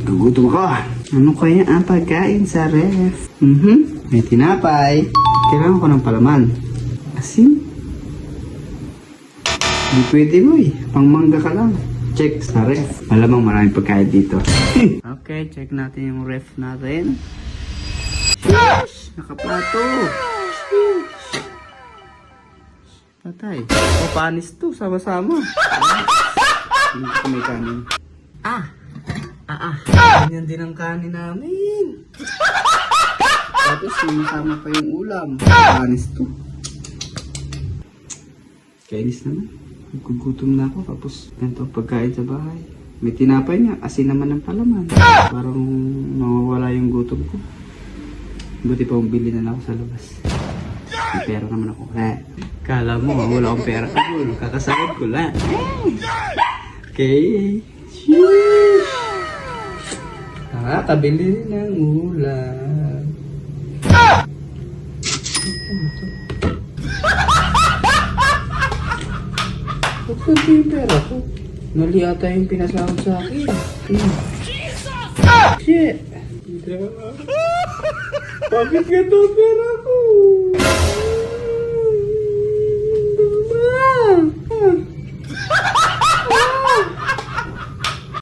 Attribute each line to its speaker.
Speaker 1: Nagutom ako. Ano kaya ang pagkain sa ref? May tinapay. Kailangan ko ng palaman. Asin? Hindi pwede mo eh. Pangmangga ka lang. Check sa ref. Malamang maraming pagkain dito. Okay, check natin yung ref natin. Sheesh! Nakaplato. Sheesh! Patay. O, panis to. Sama-sama. Hindi ko may kanin. Ganyan din ang kanin namin. Tapos sumasama pa yung ulam. Panis to. Kainis naman. Gugutom na ako. Tapos ganito pagkain sa bahay. May tinapay niya. Asin naman ng palaman. Parang mawawala yung gutom ko. Buti pa bili na lang ako sa labas. May pera naman ako. Kala mo wala akong pera. Kakasagod ko lang. Okay. Sheesh! Nakakabili ng ulam. Huwag yung pera ko. Mali ata yung pinasahod sa akin. Shit! Bakit ganito ang pera ko?